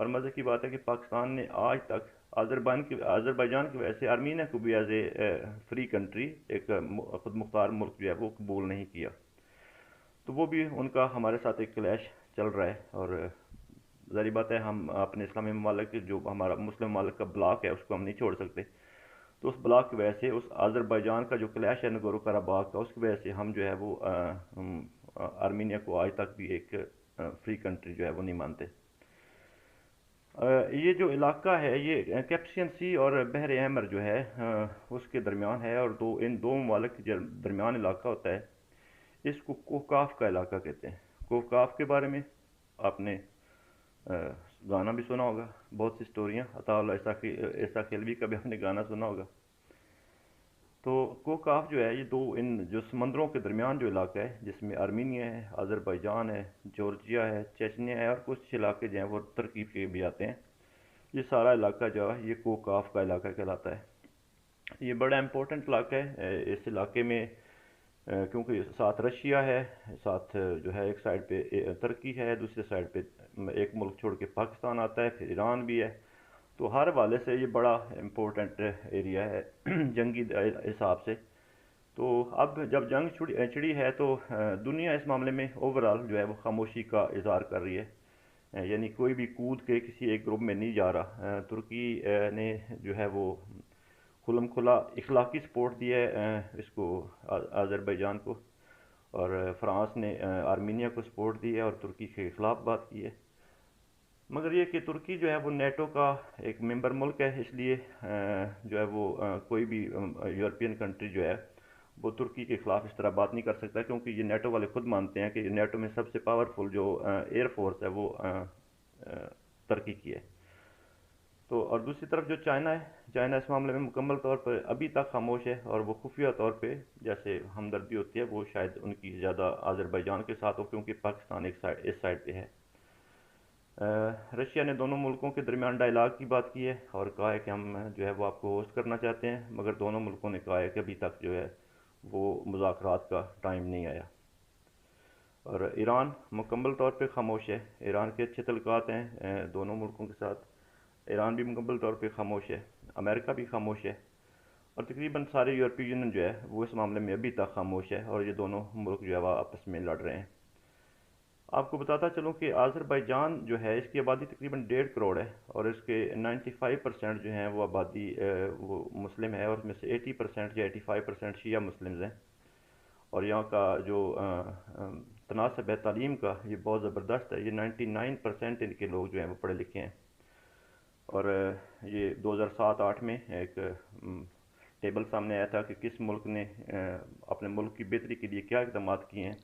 اور مزے کی بات ہے کہ پاکستان نے آج تک آذربائیجان کی وجہ سے آرمینیا کو بھی ایز اے فری کنٹری، ایک خود مختار ملک جو ہے وہ قبول نہیں کیا. تو وہ بھی ان کا ہمارے ساتھ ایک کلیش چل رہا ہے. اور ظاہری بات ہے ہم اپنے اسلامی ممالک جو ہمارا مسلم ممالک کا بلاک ہے اس کو ہم نہیں چھوڑ سکتے. تو اس بلاک کی وجہ سے اس آذربائیجان کا جو کلیش ہے نگورو قراباغ کا، اس کی وجہ سے ہم جو ہے وہ آرمینیا کو آج تک بھی ایک فری کنٹری جو ہے وہ نہیں مانتے. یہ جو علاقہ ہے یہ کیپسین سی اور بحر احمر جو ہے اس کے درمیان ہے، اور ان دو ممالک کے درمیان علاقہ ہوتا ہے. اس کو کوکاف کا علاقہ کہتے ہیں. کوکاف کے بارے میں آپ نے گانا بھی سنا ہوگا، بہت سی سٹوریاں، عطا اللہ عیسیٰ خیلوی کا بھی آپ نے گانا سنا ہوگا. تو کوکاف جو ہے یہ ان جو سمندروں کے درمیان جو علاقہ ہے، جس میں آرمینیا ہے، آذربائیجان ہے، جورجیا ہے، چیچنیا ہے، اور کچھ علاقے جو ہیں وہ ترکی کے بھی آتے ہیں. یہ سارا علاقہ جو ہے یہ کوکاف کا علاقہ کہلاتا ہے. یہ بڑا امپورٹنٹ علاقہ ہے. اس علاقے میں کیونکہ ساتھ رشیا ہے، ساتھ جو ہے ایک سائڈ پہ ترکی ہے، دوسرے سائڈ پہ ایک ملک چھوڑ کے پاکستان آتا ہے، پھر ایران بھی ہے. تو ہر حوالے سے یہ بڑا امپورٹنٹ ایریا ہے جنگی حساب سے. تو اب جب جنگ چھڑی ہے تو دنیا اس معاملے میں اوورال جو ہے وہ خاموشی کا اظہار کر رہی ہے. یعنی کوئی بھی کود کے کسی ایک گروپ میں نہیں جا رہا. ترکی نے جو ہے وہ کھلم کھلا اخلاقی سپورٹ دیا ہے اس کو، آذربائیجان کو، اور فرانس نے آرمینیا کو سپورٹ دی ہے اور ترکی کے خلاف بات کی ہے. مگر یہ کہ ترکی جو ہے وہ نیٹو کا ایک ممبر ملک ہے، اس لیے جو ہے وہ کوئی بھی یورپین کنٹری جو ہے وہ ترکی کے خلاف اس طرح بات نہیں کر سکتا، کیونکہ یہ نیٹو والے خود مانتے ہیں کہ نیٹو میں سب سے پاورفل جو ایئر فورس ہے وہ ترکی کی ہے. تو اور دوسری طرف جو چائنا ہے، چائنا اس معاملے میں مکمل طور پر ابھی تک خاموش ہے، اور وہ خفیہ طور پہ جیسے ہمدردی ہوتی ہے وہ شاید ان کی زیادہ آذربائیجان کے ساتھ ہو، کیونکہ پاکستان اس سائڈ پہ ہے. رشیا نے دونوں ملکوں کے درمیان ڈائلاگ کی بات کی ہے اور کہا ہے کہ ہم جو ہے وہ آپ کو ہوسٹ کرنا چاہتے ہیں، مگر دونوں ملکوں نے کہا ہے کہ ابھی تک جو ہے وہ مذاکرات کا ٹائم نہیں آیا. اور ایران مکمل طور پہ خاموش ہے. ایران کے اچھے تعلقات ہیں دونوں ملکوں کے ساتھ. ایران بھی مکمل طور پہ خاموش ہے. امریکہ بھی خاموش ہے، اور تقریباً سارے یورپی یونین جو ہے وہ اس معاملے میں ابھی تک خاموش ہے، اور یہ دونوں ملک جو ہے وہ آپس میں لڑ رہے ہیں. آپ کو بتاتا چلوں کہ آذربائیجان جو ہے اس کی آبادی تقریباً 1.5 کروڑ ہے، اور اس کے 95% جو ہیں وہ آبادی وہ مسلم ہے، اور اس میں سے 80% یا 85% شیعہ مسلمز ہیں. اور یہاں کا جو تناسب ہے تعلیم کا یہ بہت زبردست ہے. یہ 99% ان کے لوگ جو ہیں وہ پڑھے لکھے ہیں. اور یہ 2007-8 میں ایک ٹیبل سامنے آیا تھا کہ کس ملک نے اپنے ملک کی بہتری کے لیے کیا اقدامات کیے ہیں.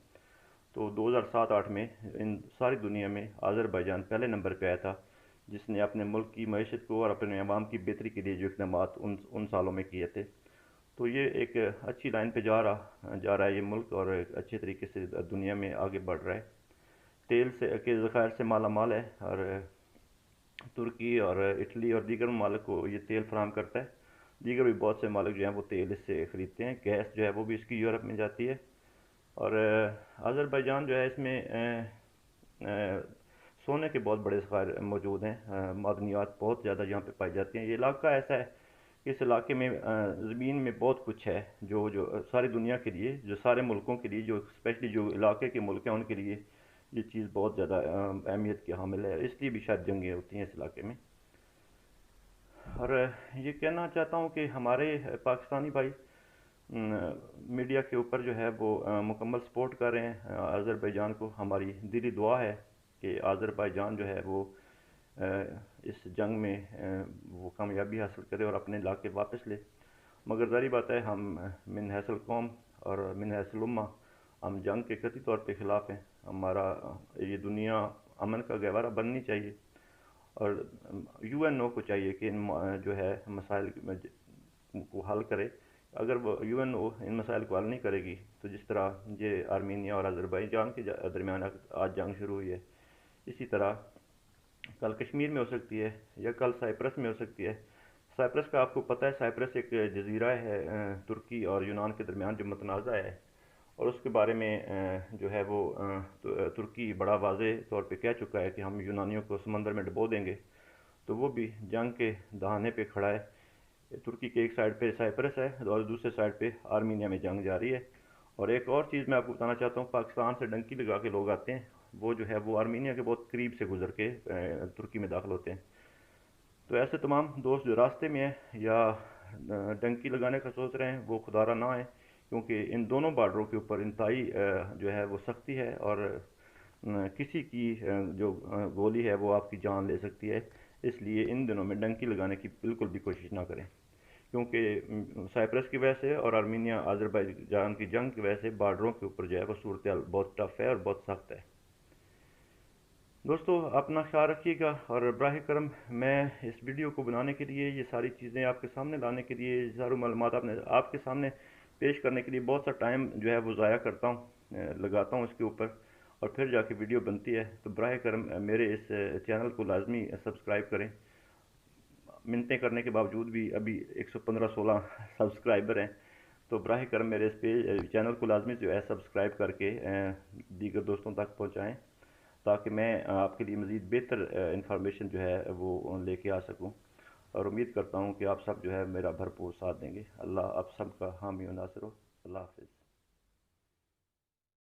تو 2007-8 میں ان ساری دنیا میں آذربائیجان پہلے نمبر پہ آیا تھا، جس نے اپنے ملک کی معیشت کو اور اپنے عوام کی بہتری کے لیے جو اقدامات ان سالوں میں کیے تھے. تو یہ ایک اچھی لائن پہ جا رہا ہے یہ ملک، اور ایک اچھے طریقے سے دنیا میں آگے بڑھ رہا ہے. تیل کے ذخائر سے مالا مال ہے، اور ترکی اور اٹلی اور دیگر ممالک کو یہ تیل فراہم کرتا ہے. دیگر بھی بہت سے ممالک جو ہیں وہ تیل اس سے خریدتے ہیں. گیس جو ہے وہ بھی اس کی یورپ میں جاتی ہے. اور آذربائیجان جو ہے اس میں سونے کے بہت بڑے ذخائر موجود ہیں. معدنیات بہت زیادہ یہاں پہ پائی جاتی ہیں. یہ علاقہ ایسا ہے کہ اس علاقے میں زمین میں بہت کچھ ہے جو ساری دنیا کے لیے، جو سارے ملکوں کے لیے، جو اسپیشلی جو علاقے کے ملک ہیں ان کے لیے یہ چیز بہت زیادہ اہمیت کی حامل ہے. اس لیے بھی شاید جنگیں ہوتی ہیں اس علاقے میں. اور یہ کہنا چاہتا ہوں کہ ہمارے پاکستانی بھائی میڈیا کے اوپر جو ہے وہ مکمل سپورٹ کر رہے ہیں آذربائیجان کو. ہماری دلی دعا ہے کہ آذربائیجان جو ہے وہ اس جنگ میں وہ کامیابی حاصل کرے اور اپنے علاقے واپس لے. مگر ظاہری بات ہے ہم من حیث القوم اور من حیث الامہ ہم جنگ کے قطعی طور پہ خلاف ہیں. ہمارا یہ دنیا امن کا گہوارہ بننی چاہیے، اور یو این او کو چاہیے کہ ان جو ہے مسائل کو حل کرے. اگر وہ یو این او ان مسائل کو حل نہیں کرے گی تو جس طرح یہ آرمینیا اور آذربائیجان کے درمیان آج جنگ شروع ہوئی ہے، اسی طرح کل کشمیر میں ہو سکتی ہے، یا کل سائپرس میں ہو سکتی ہے. سائپرس کا آپ کو پتہ ہے، سائپرس ایک جزیرہ ہے ترکی اور یونان کے درمیان جو متنازع ہے، اور اس کے بارے میں جو ہے وہ ترکی بڑا واضح طور پہ کہہ چکا ہے کہ ہم یونانیوں کو سمندر میں ڈبو دیں گے، تو وہ بھی جنگ کے دہانے پہ کھڑا ہے۔ ترکی کے ایک سائڈ پہ سائپرس ہے اور دوسرے سائڈ پہ آرمینیا میں جنگ جاری ہے۔ اور ایک اور چیز میں آپ کو بتانا چاہتا ہوں، پاکستان سے ڈنکی لگا کے لوگ آتے ہیں، وہ جو ہے وہ آرمینیا کے بہت قریب سے گزر کے ترکی میں داخل ہوتے ہیں۔ تو ایسے تمام دوست جو راستے میں ہیں یا ڈنکی لگانے کا سوچ رہے ہیں، وہ خدارہ نہ آئیں، کیونکہ ان دونوں بارڈروں کے اوپر انتہائی جو ہے وہ سختی ہے، اور کسی کی جو گولی ہے وہ آپ کی جان لے سکتی ہے۔ اس لیے ان دنوں میں ڈنکی لگانے کی بالکل بھی کوشش نہ کریں، کیونکہ سائپرس کی وجہ سے اور آرمینیا آذربائیجان کی جنگ کی وجہ سے بارڈروں کے اوپر جو ہے وہ صورتحال بہت ٹف ہے اور بہت سخت ہے۔ دوستو اپنا خیال رکھیے گا، اور براہ کرم میں اس ویڈیو کو بنانے کے لیے، یہ ساری چیزیں آپ کے سامنے لانے کے لیے، یہ ساری معلومات آپ کے سامنے پیش کرنے کے لیے بہت سا ٹائم جو ہے وہ ضائع کرتا ہوں، لگاتا ہوں اس کے اوپر، اور پھر جا کے ویڈیو بنتی ہے۔ تو براہ کرم میرے اس چینل کو لازمی سبسکرائب کریں۔ منتیں کرنے کے باوجود بھی ابھی 115-16 سبسکرائبر ہیں، تو براہ کرم میرے اس چینل کو لازمی جو ہے سبسکرائب کر کے دیگر دوستوں تک پہنچائیں، تاکہ میں آپ کے لیے مزید بہتر انفارمیشن جو ہے وہ لے کے آ سکوں، اور امید کرتا ہوں کہ آپ سب جو ہے میرا بھرپور ساتھ دیں گے۔ اللہ آپ سب کا حامی و ناصر ہو۔ اللہ حافظ۔